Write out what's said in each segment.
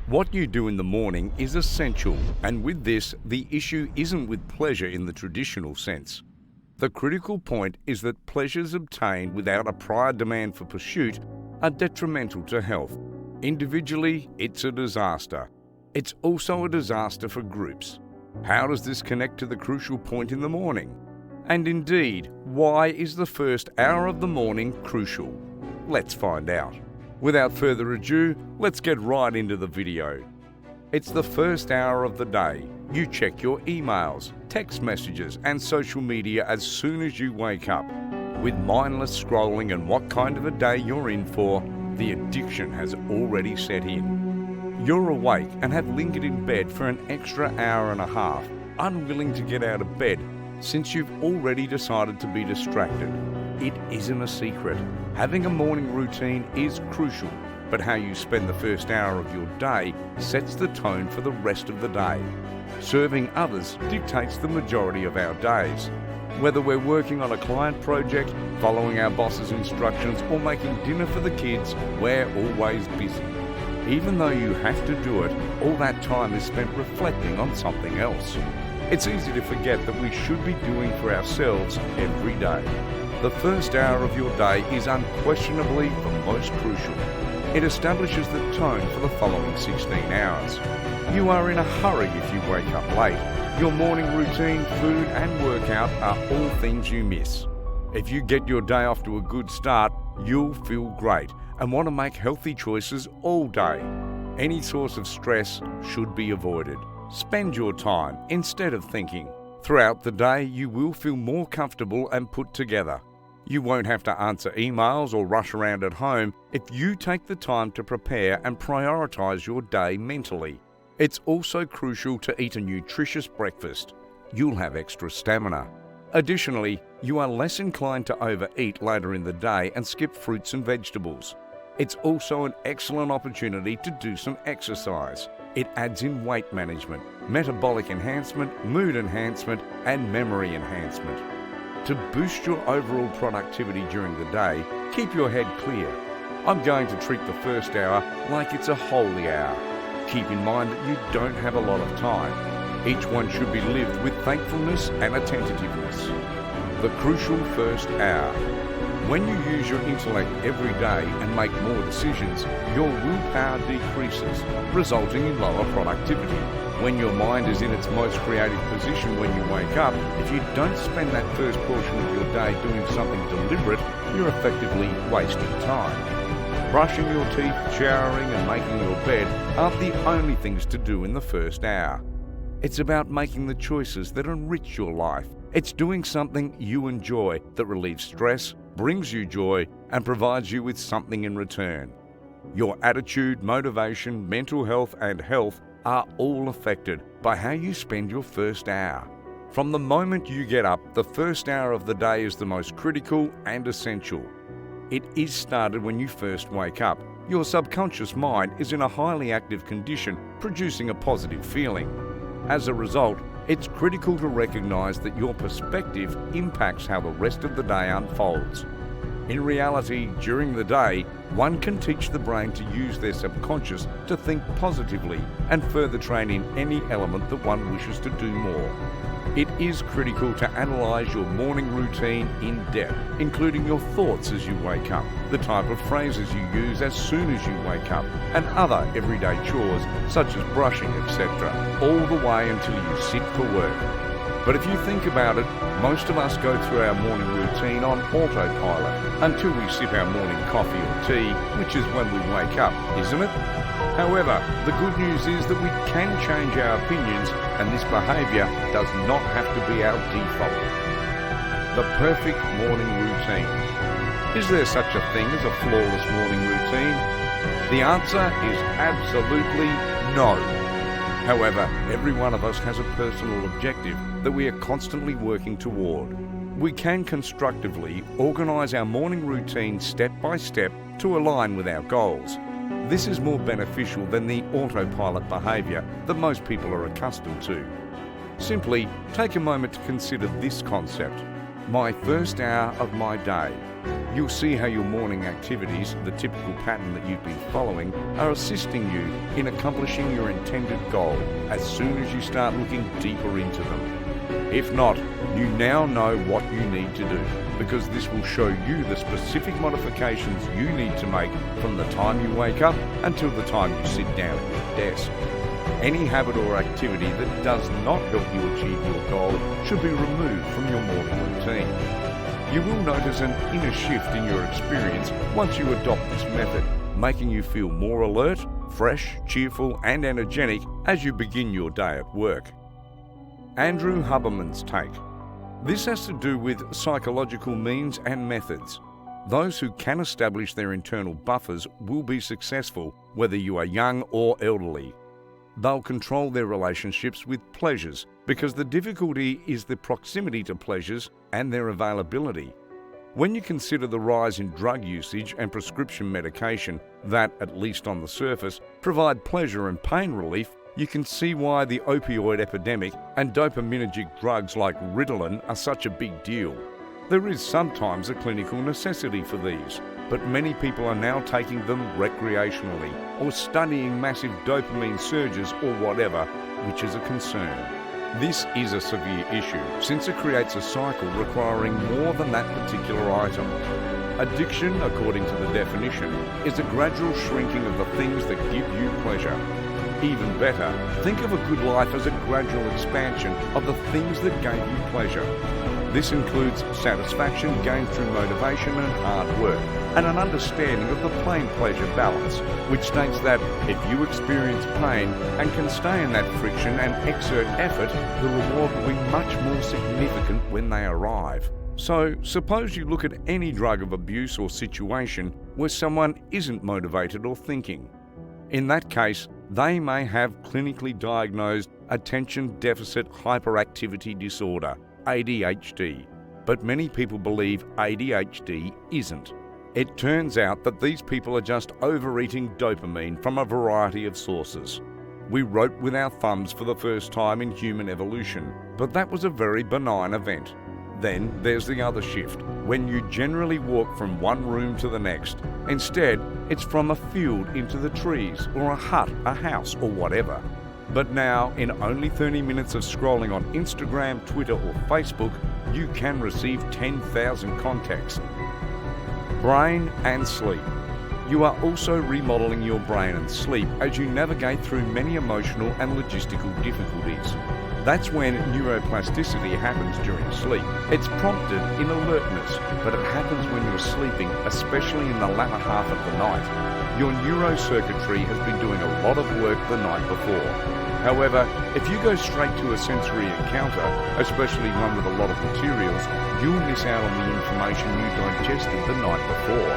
What you do in the morning is essential, and with this, the issue isn't with pleasure in the traditional sense. The critical point is that pleasures obtained without a prior demand for pursuit are detrimental to health. Individually, it's a disaster. It's also a disaster for groups. How does this connect to the crucial point in the morning? And indeed, why is the first hour of the morning crucial? Let's find out. Without further ado, let's get right into the video. It's the first hour of the day. You check your emails, text messages, and social media as soon as you wake up. With mindless scrolling and what kind of a day you're in for, the addiction has already set in. You're awake and have lingered in bed for an extra hour and a half, unwilling to get out of bed since you've already decided to be distracted. It isn't a secret. Having a morning routine is crucial, but how you spend the first hour of your day sets the tone for the rest of the day. Serving others dictates the majority of our days. Whether we're working on a client project, following our boss's instructions, or making dinner for the kids, we're always busy. Even though you have to do it, all that time is spent reflecting on something else. It's easy to forget that we should be doing for ourselves every day. The first hour of your day is unquestionably the most crucial. It establishes the tone for the following 16 hours. You are in a hurry if you wake up late. Your morning routine, food and workout are all things you miss. If you get your day off to a good start, you'll feel great and want to make healthy choices all day. Any source of stress should be avoided. Spend your time instead of thinking. Throughout the day, you will feel more comfortable and put together. You won't have to answer emails or rush around at home if you take the time to prepare and prioritize your day mentally. It's also crucial to eat a nutritious breakfast. You'll have extra stamina. Additionally, you are less inclined to overeat later in the day and skip fruits and vegetables. It's also an excellent opportunity to do some exercise. It adds in weight management, metabolic enhancement, mood enhancement, and memory enhancement. To boost your overall productivity during the day, keep your head clear. I'm going to treat the first hour like it's a holy hour. Keep in mind that you don't have a lot of time. Each one should be lived with thankfulness and attentiveness. The crucial first hour. When you use your intellect every day and make more decisions, your willpower decreases, resulting in lower productivity. When your mind is in its most creative position when you wake up, if you don't spend that first portion of your day doing something deliberate, you're effectively wasting time. Brushing your teeth, showering and making your bed aren't the only things to do in the first hour. It's about making the choices that enrich your life. It's doing something you enjoy that relieves stress, brings you joy, and provides you with something in return. Your attitude, motivation, mental health, and health are all affected by how you spend your first hour. From the moment you get up, the first hour of the day is the most critical and essential. It is started when you first wake up. Your subconscious mind is in a highly active condition, producing a positive feeling. As a result, it's critical to recognize that your perspective impacts how the rest of the day unfolds. In reality, during the day, one can teach the brain to use their subconscious to think positively and further train in any element that one wishes to do more. It is critical to analyze your morning routine in depth, including your thoughts as you wake up, the type of phrases you use as soon as you wake up, and other everyday chores such as brushing, etc., all the way until you sit for work. But if you think about it, most of us go through our morning routine on autopilot until we sip our morning coffee or tea, which is when we wake up, isn't it? However, the good news is that we can change our opinions, and this behaviour does not have to be our default. The perfect morning routine. Is there such a thing as a flawless morning routine? The answer is absolutely no. However, every one of us has a personal objective that we are constantly working toward. We can constructively organise our morning routine step by step to align with our goals. This is more beneficial than the autopilot behaviour that most people are accustomed to. Simply take a moment to consider this concept. My first hour of my day. You'll see how your morning activities, the typical pattern that you've been following, are assisting you in accomplishing your intended goal as soon as you start looking deeper into them. If not, you now know what you need to do, because this will show you the specific modifications you need to make from the time you wake up until the time you sit down at your desk. Any habit or activity that does not help you achieve your goal should be removed from your morning routine. You will notice an inner shift in your experience once you adopt this method, making you feel more alert, fresh, cheerful and energetic as you begin your day at work. Andrew Huberman's take. This has to do with psychological means and methods. Those who can establish their internal buffers will be successful, whether you are young or elderly. They'll control their relationships with pleasures, because the difficulty is the proximity to pleasures and their availability. When you consider the rise in drug usage and prescription medication that, at least on the surface, provide pleasure and pain relief, you can see why the opioid epidemic and dopaminergic drugs like Ritalin are such a big deal. There is sometimes a clinical necessity for these, but many people are now taking them recreationally or studying massive dopamine surges or whatever, which is a concern. This is a severe issue, since it creates a cycle requiring more than that particular item. Addiction, according to the definition, is a gradual shrinking of the things that give you pleasure. Even better, think of a good life as a gradual expansion of the things that gave you pleasure. This includes satisfaction gained through motivation and hard work, and an understanding of the pain-pleasure balance, which states that if you experience pain and can stay in that friction and exert effort, the reward will be much more significant when they arrive. So, suppose you look at any drug of abuse or situation where someone isn't motivated or thinking. In that case, they may have clinically diagnosed attention deficit hyperactivity disorder, ADHD, but many people believe ADHD isn't. It turns out that these people are just overeating dopamine from a variety of sources. We wrote with our thumbs for the first time in human evolution, but that was a very benign event. Then there's the other shift, when you generally walk from one room to the next. Instead, it's from a field into the trees, or a hut, a house, or whatever. But now, in only 30 minutes of scrolling on Instagram, Twitter, or Facebook, you can receive 10,000 contacts. Brain and sleep. You are also remodeling your brain and sleep as you navigate through many emotional and logistical difficulties. That's when neuroplasticity happens during sleep. It's prompted in alertness, but it happens when you're sleeping, especially in the latter half of the night. Your neurocircuitry has been doing a lot of work the night before. However, if you go straight to a sensory encounter, especially one with a lot of materials, you'll miss out on the information you digested the night before.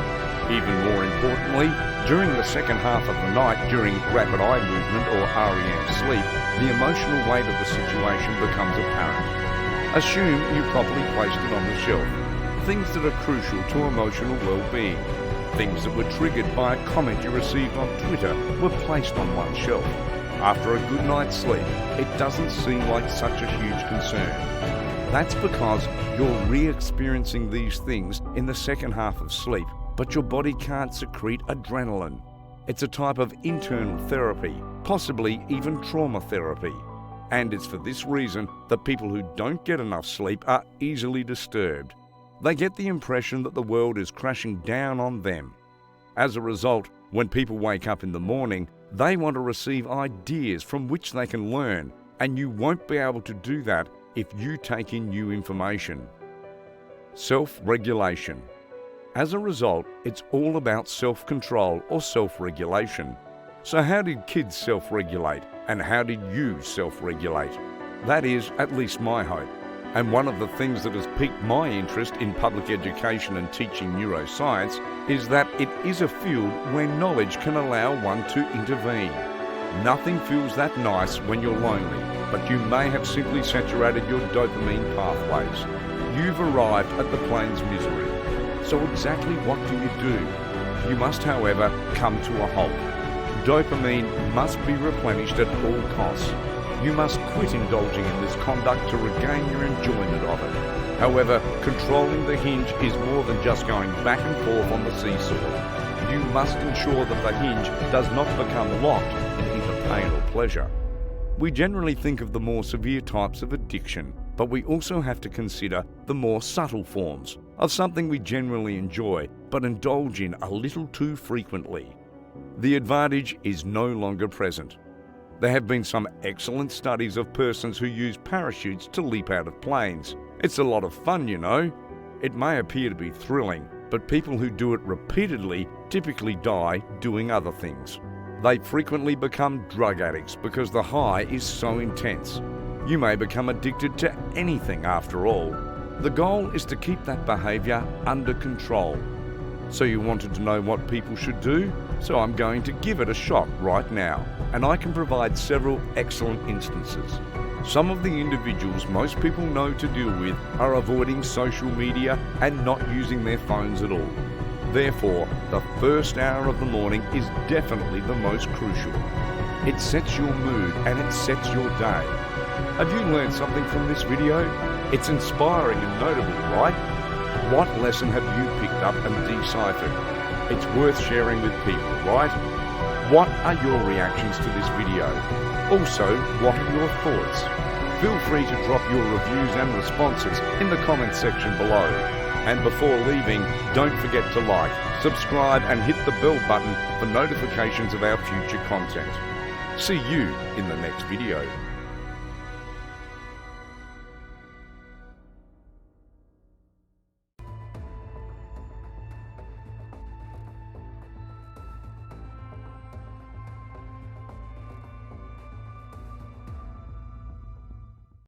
Even more importantly, during the second half of the night, during rapid eye movement or REM sleep, the emotional weight of the situation becomes apparent. Assume you properly placed it on the shelf. Things that are crucial to emotional well-being. Things that were triggered by a comment you received on Twitter were placed on one shelf. After a good night's sleep, it doesn't seem like such a huge concern. That's because you're re-experiencing these things in the second half of sleep, but your body can't secrete adrenaline. It's a type of internal therapy, possibly even trauma therapy. And it's for this reason that people who don't get enough sleep are easily disturbed. They get the impression that the world is crashing down on them. As a result, when people wake up in the morning, they want to receive ideas from which they can learn, and you won't be able to do that if you take in new information. Self-regulation. As a result, it's all about self-control or self-regulation. So how did kids self-regulate, and how did you self-regulate? That is at least my hope. And one of the things that has piqued my interest in public education and teaching neuroscience is that it is a field where knowledge can allow one to intervene. Nothing feels that nice when you're lonely, but you may have simply saturated your dopamine pathways. You've arrived at the plane's misery. So exactly what do you do? You must, however, come to a halt. Dopamine must be replenished at all costs. You must quit indulging in this conduct to regain your enjoyment of it. However, controlling the hinge is more than just going back and forth on the seesaw. You must ensure that the hinge does not become locked in either pain or pleasure. We generally think of the more severe types of addiction, but we also have to consider the more subtle forms of something we generally enjoy but indulge in a little too frequently. The advantage is no longer present. There have been some excellent studies of persons who use parachutes to leap out of planes. It's a lot of fun, you know. It may appear to be thrilling, but people who do it repeatedly typically die doing other things. They frequently become drug addicts because the high is so intense. You may become addicted to anything after all. The goal is to keep that behaviour under control. So you wanted to know what people should do? So I'm going to give it a shot right now, and I can provide several excellent instances. Some of the individuals most people know to deal with are avoiding social media and not using their phones at all. Therefore, the first hour of the morning is definitely the most crucial. It sets your mood and it sets your day. Have you learned something from this video? It's inspiring and notable, right? What lesson have you picked up and deciphered? It's worth sharing with people, right? What are your reactions to this video? Also, what are your thoughts? Feel free to drop your reviews and responses in the comments section below. And before leaving, don't forget to like, subscribe and hit the bell button for notifications of our future content. See you in the next video.